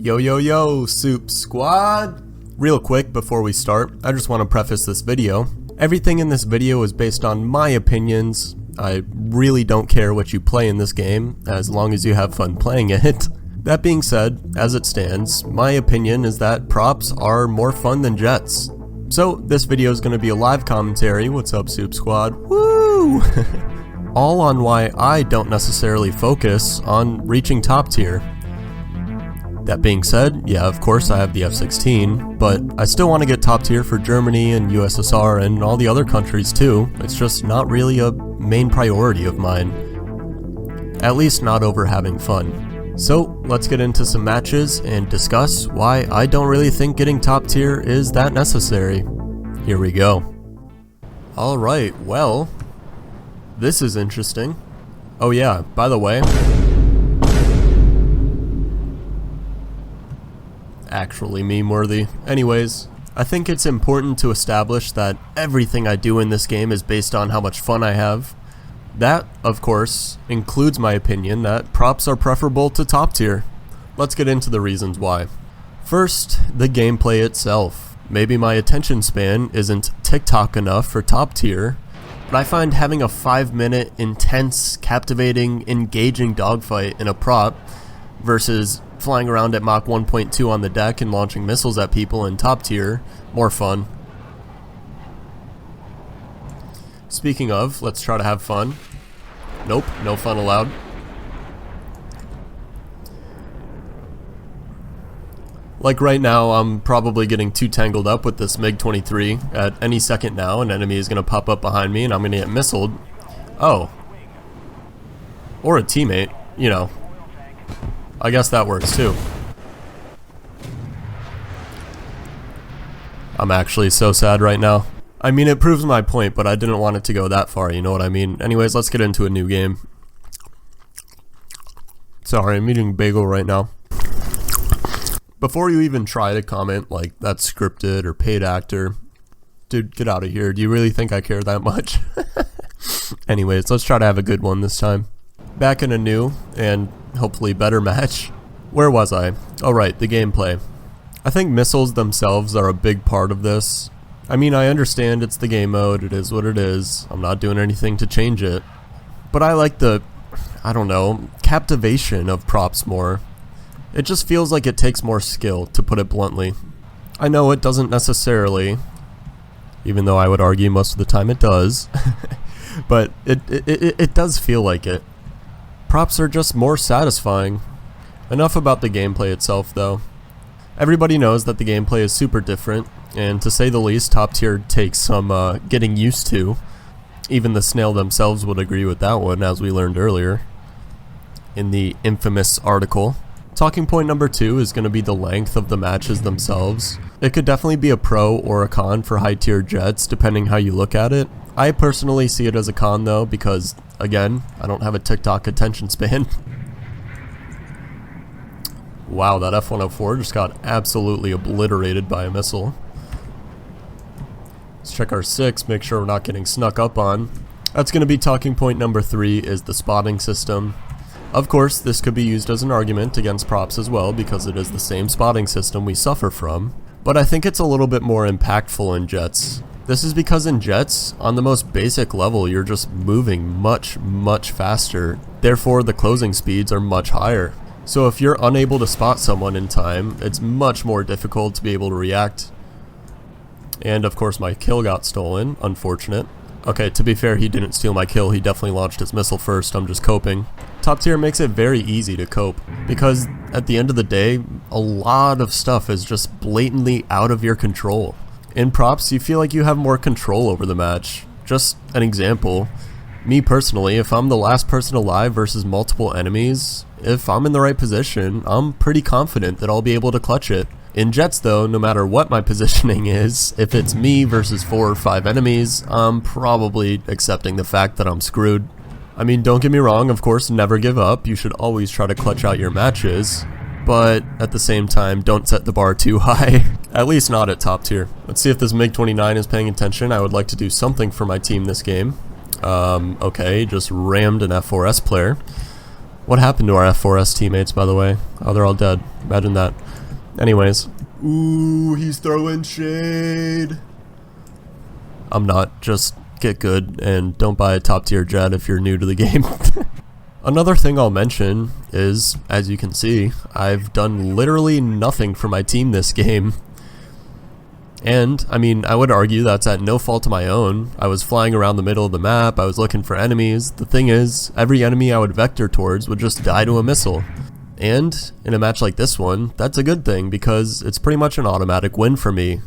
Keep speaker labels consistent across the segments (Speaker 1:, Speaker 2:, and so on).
Speaker 1: Yo yo yo, Soup Squad! Real quick before we start, I just want to preface this video. Everything in this video is based on my opinions. I really don't care what you play in this game, as long as you have fun playing it. That being said, as it stands, my opinion is that props are more fun than jets. So, this video is going to be a live commentary. What's up, Soup Squad? Woo! All on why I don't necessarily focus on reaching top tier. That being said, yeah, of course I have the F-16, but I still want to get top tier for Germany and USSR and all the other countries too. It's just not really a main priority of mine. At least not over having fun. So, let's get into some matches and discuss why I don't really think getting top tier is that necessary. Here we go. Alright, well, this is interesting. Oh yeah, by the way, actually meme-worthy. Anyways, I think it's important to establish that everything I do in this game is based on how much fun I have. That, of course, includes my opinion that props are preferable to top tier. Let's get into the reasons why. First, the gameplay itself. Maybe my attention span isn't TikTok enough for top tier, but I find having a 5-minute, intense, captivating, engaging dogfight in a prop versus flying around at Mach 1.2 on the deck and launching missiles at people in top tier more fun. Speaking of, let's try to have fun. Nope, no fun allowed. Like right now, I'm probably getting too tangled up with this MiG-23. At any second now, an enemy is going to pop up behind me and I'm going to get missiled. Oh. Or a teammate, you know. I guess that works too. I'm actually so sad right now. I mean, it proves my point, but I didn't want it to go that far, you know what I mean? Anyways, let's get into a new game. Sorry, I'm eating bagel right now. Before you even try to comment like that's scripted or paid actor, dude, get out of here. Do you really think I care that much? Anyways, let's try to have a good one this time. Back in a new and hopefully better match. Where was I? Oh right, the gameplay. I think missiles themselves are a big part of this. I mean, I understand it's the game mode, it is what it is. I'm not doing anything to change it. But I like the, I don't know, captivation of props more. It just feels like it takes more skill, to put it bluntly. I know it doesn't necessarily, even though I would argue most of the time it does, but it does feel like it. Props are just more satisfying. Enough about the gameplay itself though. Everybody knows that the gameplay is super different, and to say the least, top tier takes some getting used to. Even the snail themselves would agree with that one, as we learned earlier in the infamous article. Talking point number 2 is going to be the length of the matches themselves. It could definitely be a pro or a con for high tier jets, depending how you look at it. I personally see it as a con though, because again, I don't have a TikTok attention span. Wow, that F-104 just got absolutely obliterated by a missile. Let's check our 6, make sure we're not getting snuck up on. That's going to be talking point number 3 is the spotting system. Of course, this could be used as an argument against props as well because it is the same spotting system we suffer from. But I think it's a little bit more impactful in jets. This is because in jets, on the most basic level, you're just moving much, much faster. Therefore, the closing speeds are much higher. So if you're unable to spot someone in time, it's much more difficult to be able to react. And of course my kill got stolen, unfortunate. Okay, to be fair, he didn't steal my kill, he definitely launched his missile first, I'm just coping. Top tier makes it very easy to cope, because at the end of the day, a lot of stuff is just blatantly out of your control. In props, you feel like you have more control over the match. Just an example, me personally, if I'm the last person alive versus multiple enemies, if I'm in the right position, I'm pretty confident that I'll be able to clutch it. In jets though, no matter what my positioning is, if it's me versus 4 or 5 enemies, I'm probably accepting the fact that I'm screwed. I mean, don't get me wrong, of course, never give up, you should always try to clutch out your matches, but at the same time, don't set the bar too high. At least not at top tier. Let's see if this MiG-29 is paying attention. I would like to do something for my team this game. Okay, just rammed an F4S player. What happened to our F4S teammates, by the way? Oh, they're all dead. Imagine that. Anyways. Ooh, he's throwing shade. I'm not. Just get good and don't buy a top tier jet if you're new to the game. Another thing I'll mention is, as you can see, I've done literally nothing for my team this game. And, I mean, I would argue that's at no fault of my own. I was flying around the middle of the map, I was looking for enemies. The thing is, every enemy I would vector towards would just die to a missile. And, in a match like this one, that's a good thing because it's pretty much an automatic win for me.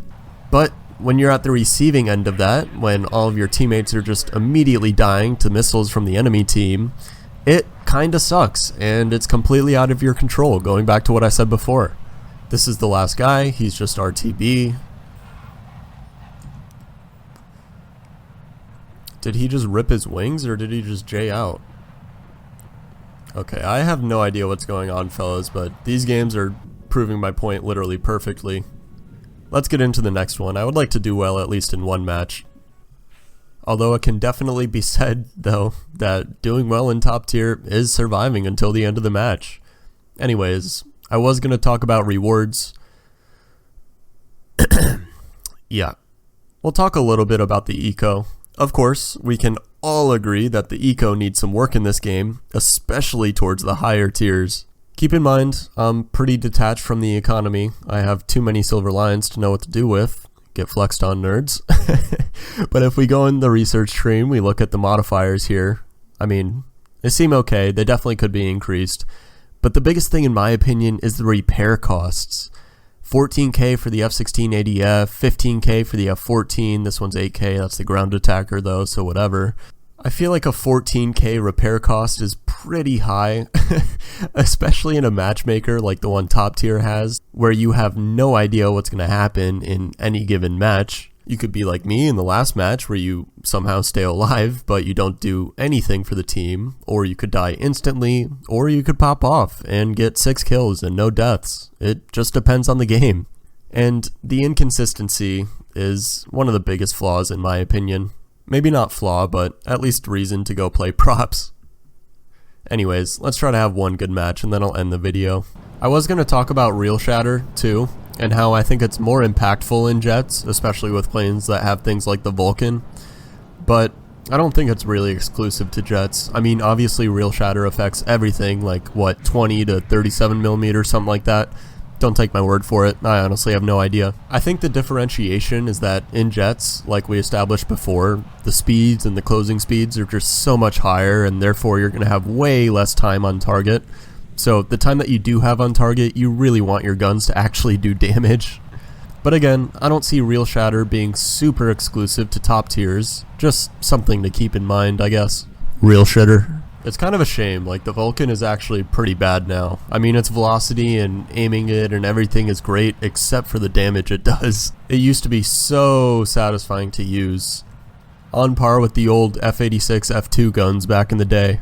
Speaker 1: But, when you're at the receiving end of that, when all of your teammates are just immediately dying to missiles from the enemy team, it kinda sucks, and it's completely out of your control, going back to what I said before. This is the last guy, he's just RTB. Did he just rip his wings, or did he just J out? Okay, I have no idea what's going on, fellas, but these games are proving my point literally perfectly. Let's get into the next one. I would like to do well at least in one match. Although it can definitely be said, though, that doing well in top tier is surviving until the end of the match. Anyways, I was going to talk about rewards. Yeah. We'll talk a little bit about the eco. Of course, we can all agree that the eco needs some work in this game, especially towards the higher tiers. Keep in mind, I'm pretty detached from the economy. I have too many silver lions to know what to do with. Get flexed on, nerds. But if we go in the research tree and we look at the modifiers here, I mean, they seem okay. They definitely could be increased. But the biggest thing in my opinion is the repair costs. 14k for the F-16 ADF, 15k for the F-14, this one's 8k, that's the ground attacker though, so whatever. I feel like a 14k repair cost is pretty high, especially in a matchmaker like the one top tier has, where you have no idea what's going to happen in any given match. You could be like me in the last match where you somehow stay alive, but you don't do anything for the team, or you could die instantly, or you could pop off and get 6 kills and no deaths. It just depends on the game. And the inconsistency is one of the biggest flaws in my opinion. Maybe not flaw, but at least reason to go play props. Anyways, let's try to have one good match and then I'll end the video. I was going to talk about Real Shatter too, and how I think it's more impactful in jets, especially with planes that have things like the Vulcan. But I don't think it's really exclusive to jets. I mean, obviously Real Shatter affects everything, like what, 20 to 37 millimeters, something like that. Don't take my word for it, I honestly have no idea. I think the differentiation is that in jets, like we established before, the speeds and the closing speeds are just so much higher, and therefore you're going to have way less time on target. So the time that you do have on target, you really want your guns to actually do damage. But again, I don't see Real Shatter being super exclusive to top tiers, just something to keep in mind, I guess. Real Shatter. It's kind of a shame, like the Vulcan is actually pretty bad now. I mean, its velocity and aiming it and everything is great except for the damage it does. It used to be so satisfying to use. On par with the old F-86 F2 guns back in the day.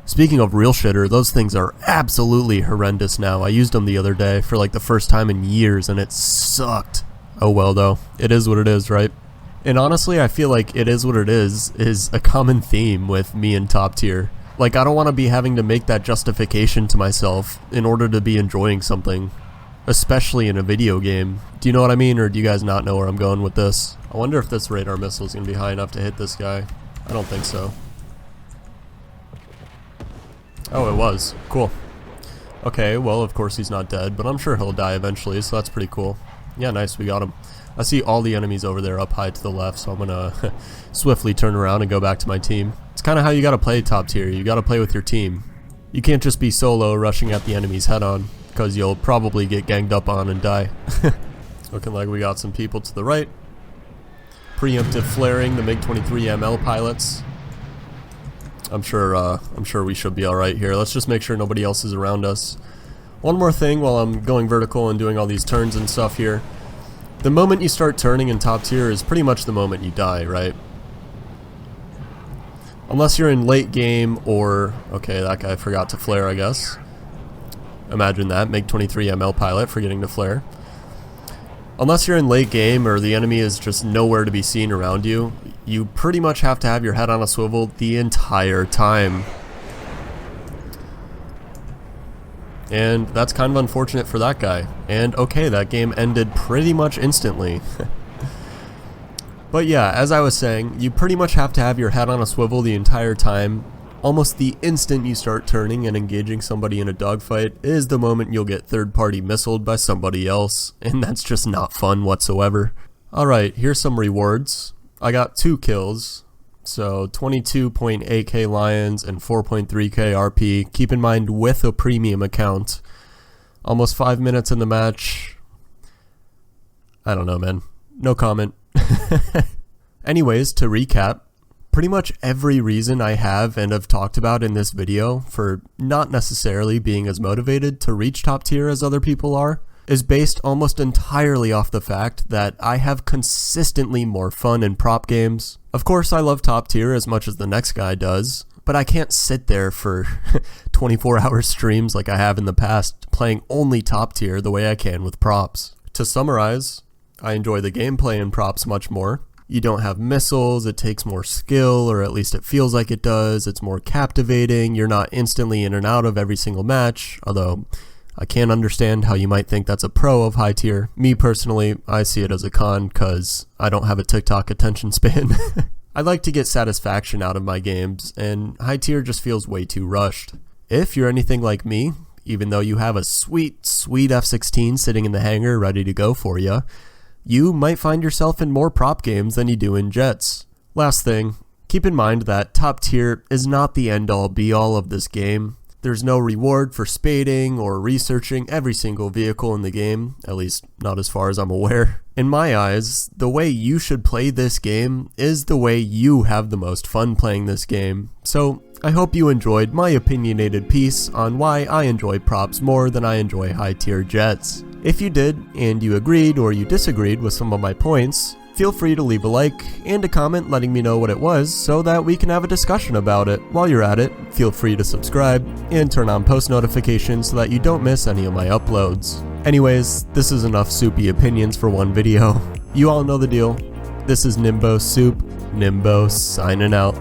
Speaker 1: Speaking of Real Shitter, those things are absolutely horrendous now. I used them the other day for like the first time in years and it sucked. Oh well though, it is what it is, right? And honestly, I feel like it is what it is a common theme with me in top tier. Like, I don't want to be having to make that justification to myself in order to be enjoying something, especially in a video game. Do you know what I mean, or do you guys not know where I'm going with this? I wonder if this radar missile is going to be high enough to hit this guy. I don't think so. Oh, it was. Cool. Okay, well, of course he's not dead, but I'm sure he'll die eventually, so that's pretty cool. Yeah, nice, we got him. I see all the enemies over there up high to the left, so I'm gonna swiftly turn around and go back to my team. It's kind of how you gotta play top tier. You gotta play with your team. You can't just be solo rushing at the enemies head on, because you'll probably get ganged up on and die. Looking like we got some people to the right. Preemptive flaring the MiG-23ML pilots. I'm sure we should be alright here. Let's just make sure nobody else is around us. One more thing while I'm going vertical and doing all these turns and stuff here. The moment you start turning in top tier is pretty much the moment you die, right? Unless you're in late game or... Okay, that guy forgot to flare, I guess. Imagine that, MiG-23ML pilot forgetting to flare. Unless you're in late game or the enemy is just nowhere to be seen around you, you pretty much have to have your head on a swivel the entire time. and that's kind of unfortunate for that guy. And okay, that game ended pretty much instantly. But yeah, as I was saying, you pretty much have to have your head on a swivel the entire time. Almost the instant you start turning and engaging somebody in a dogfight is the moment you'll get third-party missiled by somebody else, and that's just not fun whatsoever. Alright, here's some rewards. I got 2 kills, so 22.8k lions and 4.3k RP. Keep in mind, with a premium account. Almost 5 minutes in the match. I don't know, man. No comment. Anyways, to recap, pretty much every reason I have and have talked about in this video for not necessarily being as motivated to reach top tier as other people are is based almost entirely off the fact that I have consistently more fun in prop games. Of course, I love top tier as much as the next guy does, but I can't sit there for 24-hour streams like I have in the past playing only top tier the way I can with props. To summarize, I enjoy the gameplay in props much more. You don't have missiles, it takes more skill, or at least it feels like it does. It's more captivating, you're not instantly in and out of every single match, although I can't understand how you might think that's a pro of high tier. Me personally, I see it as a con because I don't have a TikTok attention span. I like to get satisfaction out of my games, and high tier just feels way too rushed. If you're anything like me, even though you have a sweet F-16 sitting in the hangar ready to go for you, you might find yourself in more prop games than you do in jets. Last thing, keep in mind that top tier is not the end-all be-all of this game. There's no reward for spading or researching every single vehicle in the game, at least not as far as I'm aware. In my eyes, the way you should play this game is the way you have the most fun playing this game. So I hope you enjoyed my opinionated piece on why I enjoy props more than I enjoy high tier jets. If you did, and you agreed or you disagreed with some of my points, feel free to leave a like and a comment letting me know what it was so that we can have a discussion about it. While you're at it, feel free to subscribe and turn on post notifications so that you don't miss any of my uploads. Anyways, this is enough soupy opinions for one video. You all know the deal. This is Nimbo Soup. Nimbo signing out.